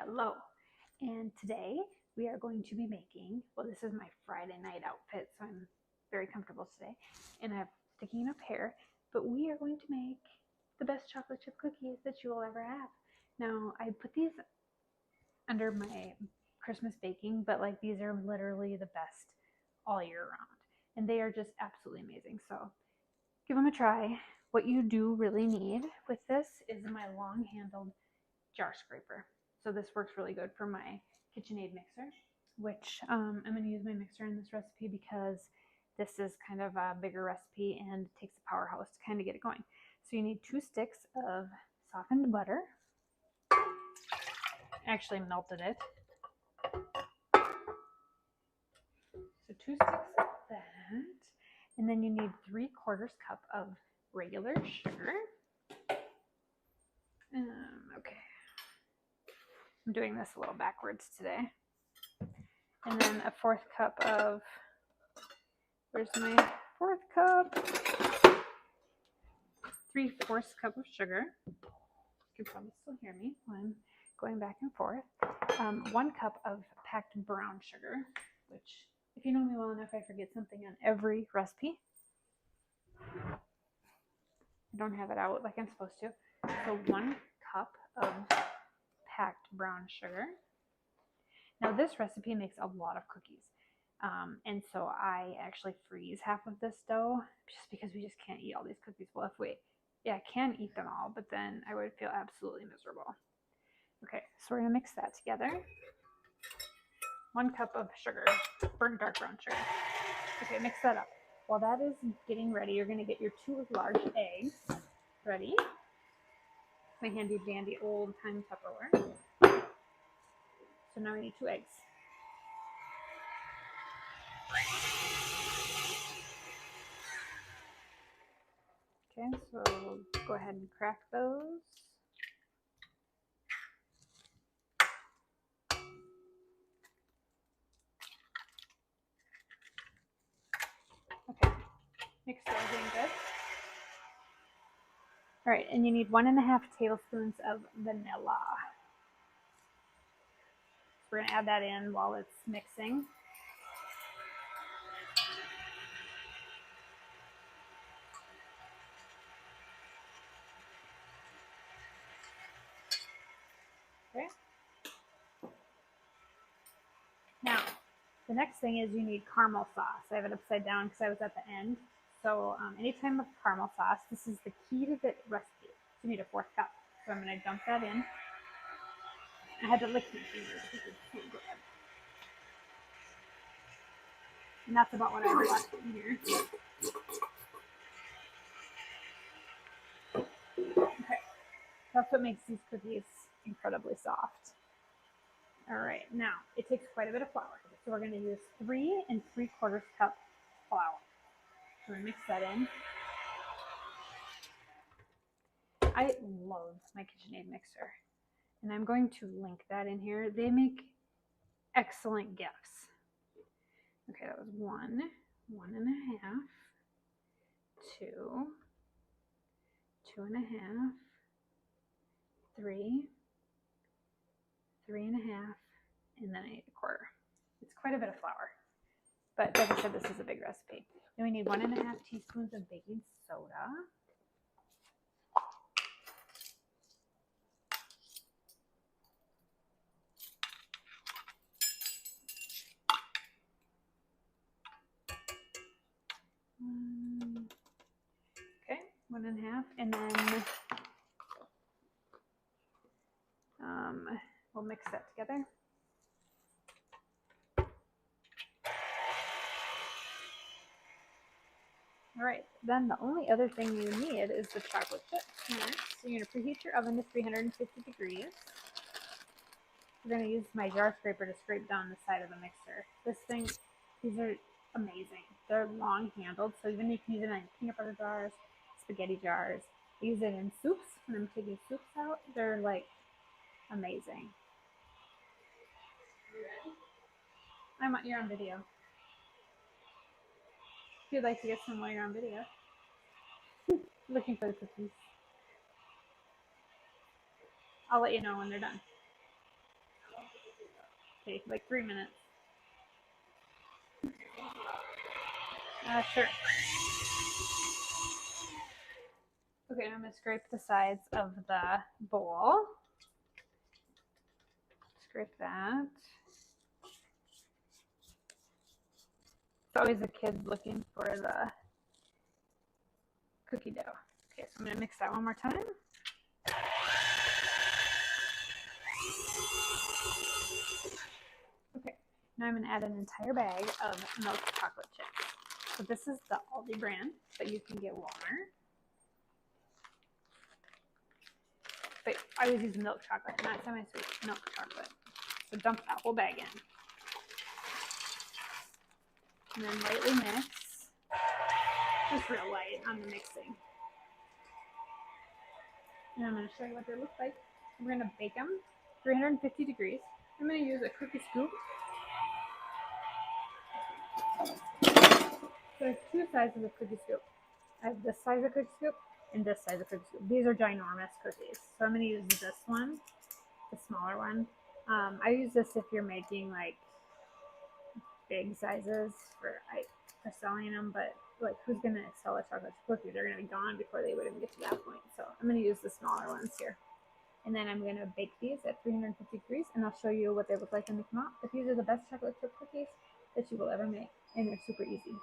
Hello, and today we are going to be making, well, this is my Friday night outfit, so I'm very comfortable today, and I have sticking up hair, but we are going to make the best chocolate chip cookies that you will ever have. Now, I put these under my Christmas baking, but like these are literally the best all year round, and they are just absolutely amazing, so give them a try. What you do really need with this is my long-handled jar scraper. So this works really good for my KitchenAid mixer, which I'm going to use my mixer in this recipe because this is kind of a bigger recipe and it takes a powerhouse to kind of get it going. So you need 2 sticks of softened butter. Actually melted it. So 2 sticks of that. And then you need 3/4 cup of regular sugar. Okay. I'm doing this a little backwards today. And then a 1/4 cup of, where's my 1/4 cup? 3/4 cup of sugar. You can probably still hear me when I'm going back and forth. 1 cup of packed brown sugar, which if you know me well enough, I forget something on every recipe. I don't have it out like I'm supposed to. So 1 cup of packed brown sugar. Now this recipe makes a lot of cookies. And so I actually freeze half of this dough just because we just can't eat all these cookies. Well, I can eat them all, but then I would feel absolutely miserable. Okay, so we're gonna mix that together. 1 cup of sugar, burnt dark brown sugar. Okay, mix that up. While that is getting ready, you're gonna get your 2 large eggs ready. My handy dandy old time Tupperware. So now we need 2 eggs. Okay, so we'll go ahead and crack those. Okay, mix everything good. All right, and you need 1½ tablespoons of vanilla. So we're gonna add that in while it's mixing. Okay. Now, the next thing is you need caramel sauce. I have it upside down because I was at the end. So anytime with caramel sauce, this is the key to the recipe. So you need a 4th cup. So I'm going to dump that in. I had to lick my fingers because it's so good. And that's about what I have left in here. Okay, that's what makes these cookies incredibly soft. All right, now it takes quite a bit of flour. So we're going to use 3 3/4 cup flour. So we mix that in. I love my KitchenAid mixer, and I'm going to link that in here. They make excellent gifts. Okay, that was 1, 1½, 2, 2½, 3, 3½, and then I need 1/4. It's quite a bit of flour, but like I said, this is a big recipe. Then we need 1½ teaspoons of baking soda. Okay, 1½, and then we'll mix that together. All right, then the only other thing you need is the chocolate chips. So you're going to preheat your oven to 350 degrees. We're going to use my jar scraper to scrape down the side of the mixer. These are amazing. They're long handled, so even you can use it in peanut butter jars, spaghetti jars. I use it in soups when I'm taking soups out. They're like amazing. You're on video. If you'd like to get some while you're on video. Looking for the cookies. I'll let you know when they're done. Okay, like 3 minutes. Sure. Okay, now I'm going to scrape the sides of the bowl. Scrape that. It's always the kids looking for the cookie dough. Okay, so I'm going to mix that one more time. Okay, now I'm going to add an entire bag of milk chocolate chips. So this is the Aldi brand, but you can get Walmart. But I always use milk chocolate, not semi-sweet, milk chocolate. So dump that whole bag in. And then lightly mix. Just real light on the mixing. And I'm going to show you what they look like. We're going to bake them 350 degrees. I'm going to use a cookie scoop. So there's two sizes of cookie scoop. I have this size of cookie scoop and this size of cookie scoop. These are ginormous cookies. So I'm going to use this one, the smaller one. I use this if you're making like big sizes for selling them, but like who's going to sell a chocolate cookie? They're going to be gone before they would even get to that point. So I'm going to use the smaller ones here. And then I'm going to bake these at 350 degrees, and I'll show you what they look like when they come out. But these are the best chocolate chip cookies that you will ever make, and they're super easy.